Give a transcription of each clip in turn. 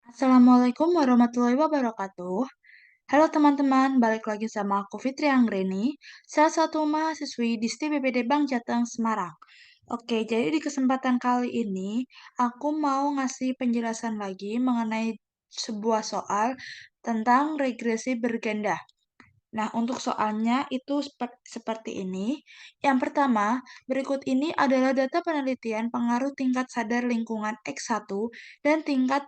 Assalamualaikum warahmatullahi wabarakatuh. Halo teman-teman, balik lagi sama aku Fitri Anggreni, salah satu mahasiswi di STI BPD Bank Jateng Semarang. Oke, jadi di kesempatan kali ini aku mau ngasih penjelasan lagi mengenai sebuah soal tentang regresi berganda. Nah, untuk soalnya itu seperti ini. Yang pertama, berikut ini adalah data penelitian pengaruh tingkat sadar lingkungan X1 dan tingkat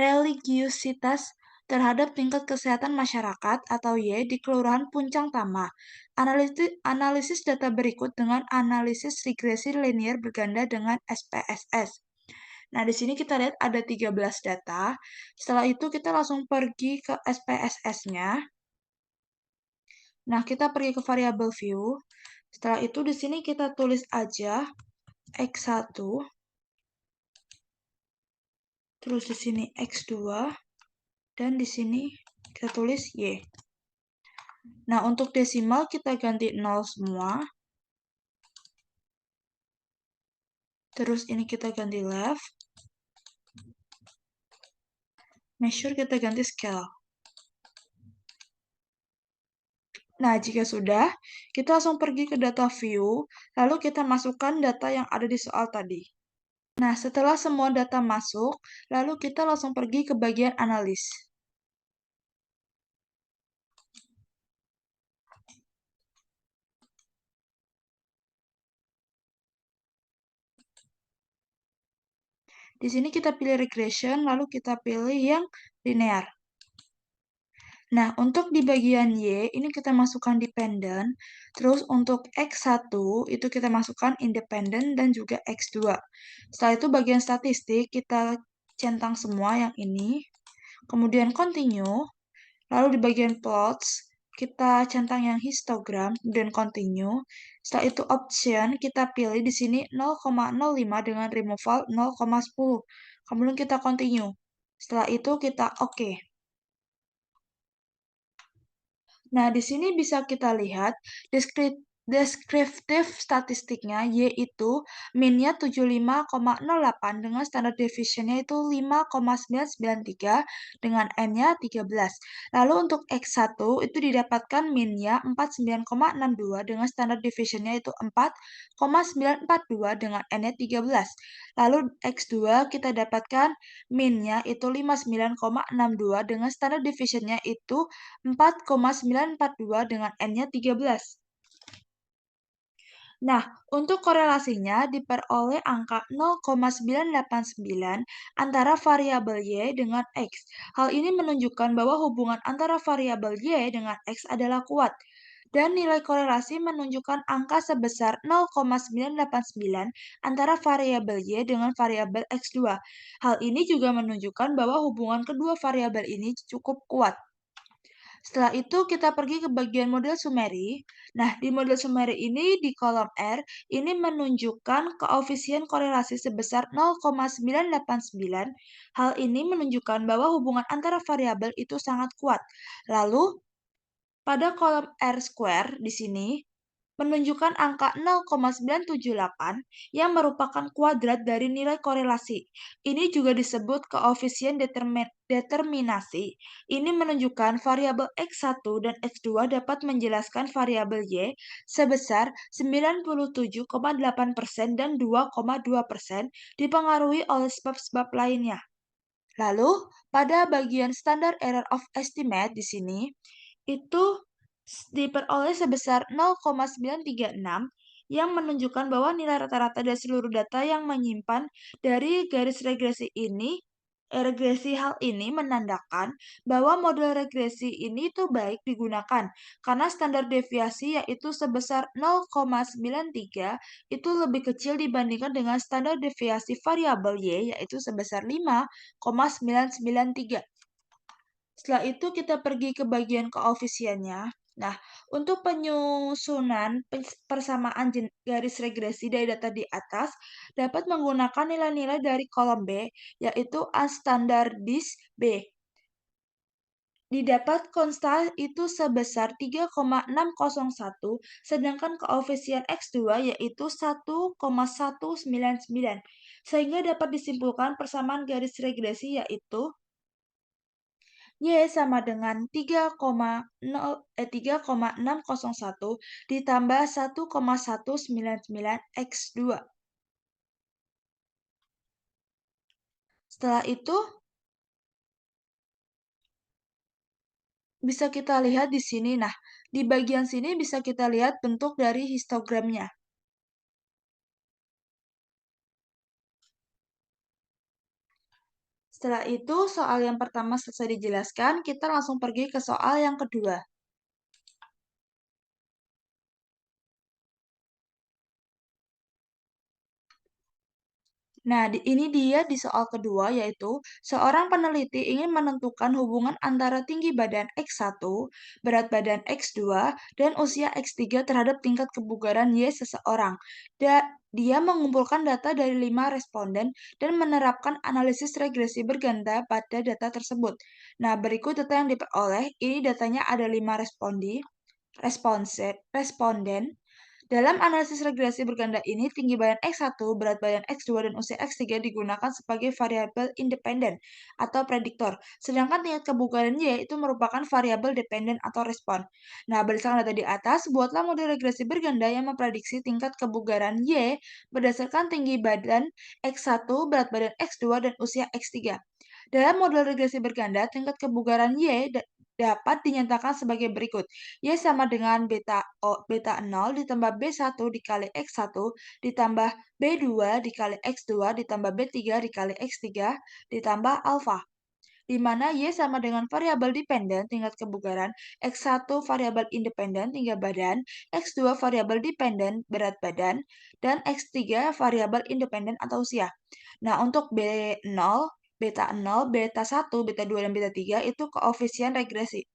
religiusitas terhadap tingkat kesehatan masyarakat atau Y di Kelurahan Puncang Tama. Analisis data berikut dengan analisis regresi linear berganda dengan SPSS. Nah, di sini kita lihat ada 13 data. Setelah itu kita langsung pergi ke SPSS-nya. Nah, kita pergi ke variabel view. Setelah itu di sini kita tulis aja X1, terus di sini X2, dan di sini kita tulis Y. Nah, untuk desimal kita ganti 0 semua. Terus ini kita ganti left. Measure kita ganti scale. Nah, jika sudah, kita langsung pergi ke data view, lalu kita masukkan data yang ada di soal tadi. Nah, setelah semua data masuk, lalu kita langsung pergi ke bagian analis. Di sini kita pilih regression, lalu kita pilih yang linear. Nah, untuk di bagian Y, ini kita masukkan dependent. Terus untuk X1, itu kita masukkan independent dan juga X2. Setelah itu bagian statistik, kita centang semua yang ini. Kemudian continue. Lalu di bagian plots, kita centang yang histogram, kemudian continue. Setelah itu option, kita pilih di sini 0,05 dengan removal 0,10. Kemudian kita continue. Setelah itu kita OK. Nah, di sini bisa kita lihat deskriptif statistiknya, yaitu minnya 75,08 dengan standar deviation-nya itu 5,993 dengan N-nya 13. Lalu untuk X1 itu didapatkan minnya 49,62 dengan standar deviation-nya itu 4,942 dengan N-nya 13. Lalu X2 kita dapatkan minnya itu 59,62 dengan standar deviation-nya itu 4,942 dengan N-nya 13. Nah, untuk korelasinya diperoleh angka 0,989 antara variabel Y dengan X. Hal ini menunjukkan bahwa hubungan antara variabel Y dengan X adalah kuat. Dan nilai korelasi menunjukkan angka sebesar 0,989 antara variabel Y dengan variabel X2. Hal ini juga menunjukkan bahwa hubungan kedua variabel ini cukup kuat. Setelah itu kita pergi ke bagian model summary. Nah, di model summary ini di kolom R, ini menunjukkan koefisien korelasi sebesar 0,989. Hal ini menunjukkan bahwa hubungan antara variabel itu sangat kuat. Lalu, pada kolom R square di sini, menunjukkan angka 0,978 yang merupakan kuadrat dari nilai korelasi. Ini juga disebut koefisien determinasi. Ini menunjukkan variabel X1 dan X2 dapat menjelaskan variabel Y sebesar 97,8% dan 2,2% dipengaruhi oleh sebab-sebab lainnya. Lalu, pada bagian standard error of estimate di sini, itu diperoleh sebesar 0,936 yang menunjukkan bahwa nilai rata-rata dari seluruh data yang menyimpan dari garis regresi ini, regresi hal ini menandakan bahwa model regresi ini itu baik digunakan karena standar deviasi yaitu sebesar 0,93 itu lebih kecil dibandingkan dengan standar deviasi variabel Y yaitu sebesar 5,993. Setelah itu kita pergi ke bagian koefisiennya. Nah, untuk penyusunan persamaan garis regresi dari data di atas dapat menggunakan nilai-nilai dari kolom B, yaitu A standardis B. Didapat konstan itu sebesar 3,601, sedangkan koefisien X2 yaitu 1,199. Sehingga dapat disimpulkan persamaan garis regresi yaitu Y sama dengan 3,601 ditambah 1,199 X2. Setelah itu, bisa kita lihat di sini. Nah, di bagian sini bisa kita lihat bentuk dari histogramnya. Setelah itu, soal yang pertama selesai dijelaskan, kita langsung pergi ke soal yang kedua. Nah, ini dia di soal kedua, yaitu seorang peneliti ingin menentukan hubungan antara tinggi badan X1, berat badan X2, dan usia X3 terhadap tingkat kebugaran Y seseorang. Dia mengumpulkan data dari 5 responden dan menerapkan analisis regresi berganda pada data tersebut. Nah, berikut data yang diperoleh. Ini datanya ada 5 responden. Dalam analisis regresi berganda ini, tinggi badan X1, berat badan X2, dan usia X3 digunakan sebagai variabel independen atau prediktor, sedangkan tingkat kebugaran Y itu merupakan variabel dependen atau respon. Nah, berdasarkan data di atas, buatlah model regresi berganda yang memprediksi tingkat kebugaran Y berdasarkan tinggi badan X1, berat badan X2, dan usia X3. Dalam model regresi berganda, tingkat kebugaran Y dapat dinyatakan sebagai berikut. Y sama dengan beta 0 ditambah B1 dikali X1 ditambah B2 dikali X2 ditambah B3 dikali X3 ditambah alfa, di mana Y sama dengan variabel dependen tingkat kebugaran, X1 variabel independen tinggi badan, X2 variabel dependen berat badan, dan X3 variabel independen atau usia. Nah, untuk B0, beta 0, beta 1, beta 2, dan beta 3 itu koefisien regresi.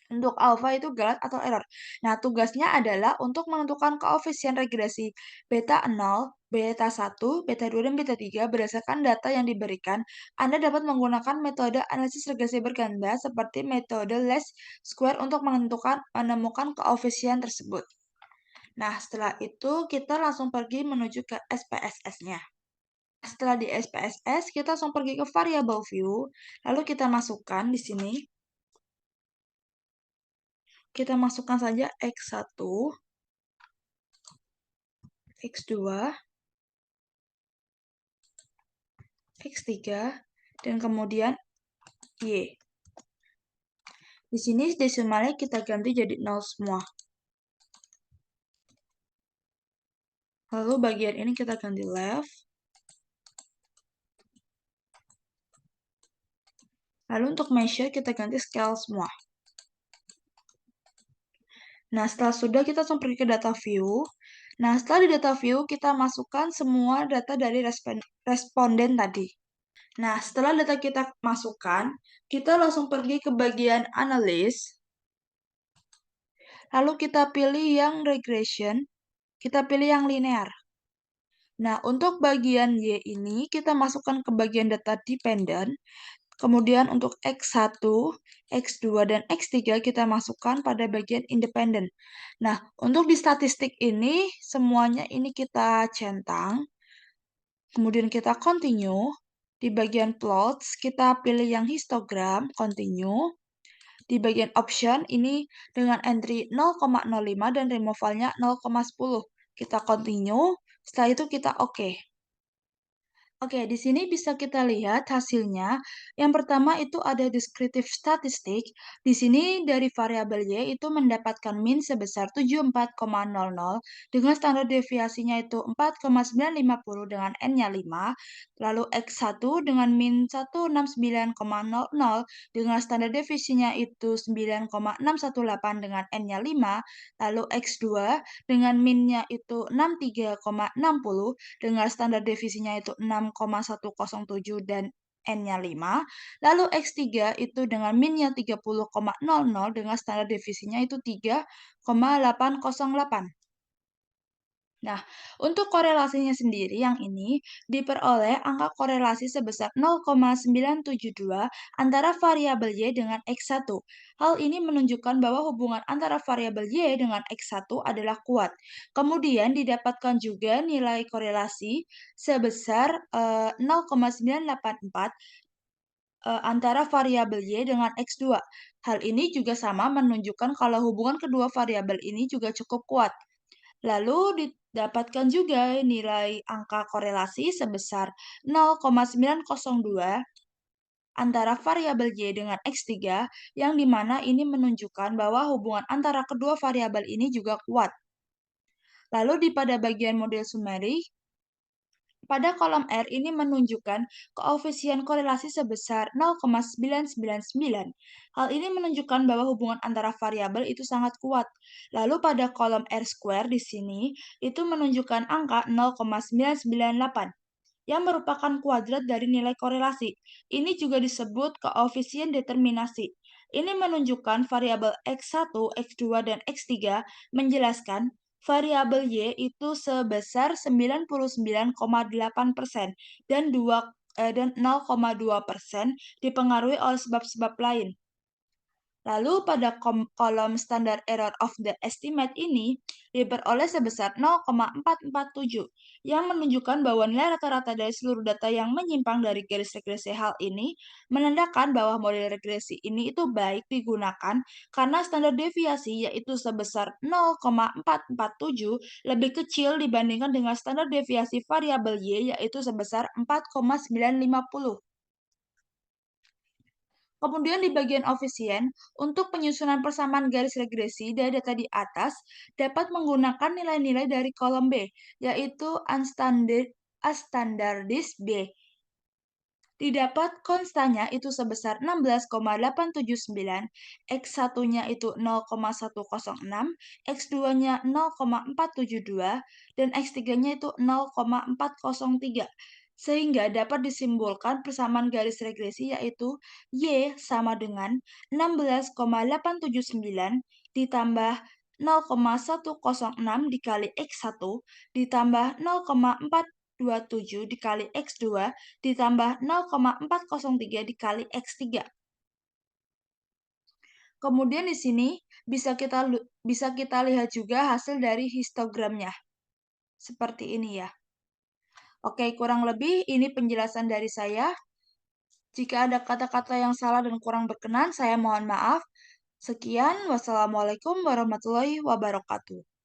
Untuk alfa itu galat atau error. Nah, tugasnya adalah untuk menentukan koefisien regresi beta 0, beta 1, beta 2, dan beta 3 berdasarkan data yang diberikan. Anda dapat menggunakan metode analisis regresi berganda seperti metode least square untuk menemukan koefisien tersebut. Nah, setelah itu kita langsung pergi menuju ke SPSS-nya. Setelah di SPSS, kita langsung pergi ke variable view, lalu kita masukkan di sini. Kita masukkan saja X1, X2, X3, dan kemudian Y. Di sini desimalnya kita ganti jadi 0 semua. Lalu bagian ini kita ganti left. Lalu untuk measure kita ganti scale semua. Nah, setelah sudah kita langsung pergi ke data view. Nah, setelah di data view kita masukkan semua data dari responden tadi. Nah, setelah data kita masukkan, kita langsung pergi ke bagian analis. Lalu kita pilih yang regression, kita pilih yang linear. Nah, untuk bagian Y ini kita masukkan ke bagian data dependent. Kemudian untuk X1, X2, dan X3 kita masukkan pada bagian independen. Nah, untuk di statistik ini, semuanya ini kita centang. Kemudian kita continue. Di bagian plots, kita pilih yang histogram, continue. Di bagian option, ini dengan entry 0,05 dan removalnya 0,10. Kita continue, setelah itu kita oke. Oke, di sini bisa kita lihat hasilnya. Yang pertama itu ada descriptive statistik. Di sini dari variabel Y itu mendapatkan min sebesar 74,00 dengan standar deviasinya itu 4,950 dengan N-nya 5. Lalu X1 dengan min 169,00 dengan standar deviasinya itu 9,618 dengan N-nya 5. Lalu X2 dengan minnya itu 63,60 dengan standar devisinya itu 6,107 dan N-nya 5. Lalu X3 itu dengan min-nya 30,00 dengan standar devisinya itu 3,808. Nah, untuk korelasinya sendiri yang ini diperoleh angka korelasi sebesar 0,972 antara variabel Y dengan X1. Hal ini menunjukkan bahwa hubungan antara variabel Y dengan X1 adalah kuat. Kemudian didapatkan juga nilai korelasi sebesar 0,984 antara variabel Y dengan X2. Hal ini juga sama menunjukkan kalau hubungan kedua variabel ini juga cukup kuat. Lalu didapatkan juga nilai angka korelasi sebesar 0,902 antara variabel Y dengan X3, yang dimana ini menunjukkan bahwa hubungan antara kedua variabel ini juga kuat. Lalu pada bagian model summary, pada kolom R ini menunjukkan koefisien korelasi sebesar 0,999. Hal ini menunjukkan bahwa hubungan antara variabel itu sangat kuat. Lalu pada kolom R square di sini itu menunjukkan angka 0,998 yang merupakan kuadrat dari nilai korelasi. Ini juga disebut koefisien determinasi. Ini menunjukkan variabel X1, X2, dan X3 menjelaskan variabel Y itu sebesar 99,8% dan 0,2% dipengaruhi oleh sebab-sebab lain. Lalu pada kolom standar error of the estimate ini diperoleh sebesar 0,447, yang menunjukkan bahwa nilai rata-rata dari seluruh data yang menyimpang dari garis regresi. Hal ini menandakan bahwa model regresi ini itu baik digunakan karena standar deviasi yaitu sebesar 0,447 lebih kecil dibandingkan dengan standar deviasi variabel Y yaitu sebesar 4,950. Kemudian di bagian ofisien, untuk penyusunan persamaan garis regresi dari data di atas dapat menggunakan nilai-nilai dari kolom B, yaitu unstandardized B. Didapat konstannya itu sebesar 16,879, X1-nya itu 0,106, X2-nya 0,472, dan X3-nya itu 0,403. Sehingga dapat disimpulkan persamaan garis regresi yaitu Y sama dengan 16,879 ditambah 0,106 dikali X1 ditambah 0,427 dikali X2 ditambah 0,403 dikali X3. Kemudian di sini bisa kita lihat juga hasil dari histogramnya. Seperti ini ya. Oke, kurang lebih ini penjelasan dari saya. Jika ada kata-kata yang salah dan kurang berkenan, saya mohon maaf. Sekian, wassalamualaikum warahmatullahi wabarakatuh.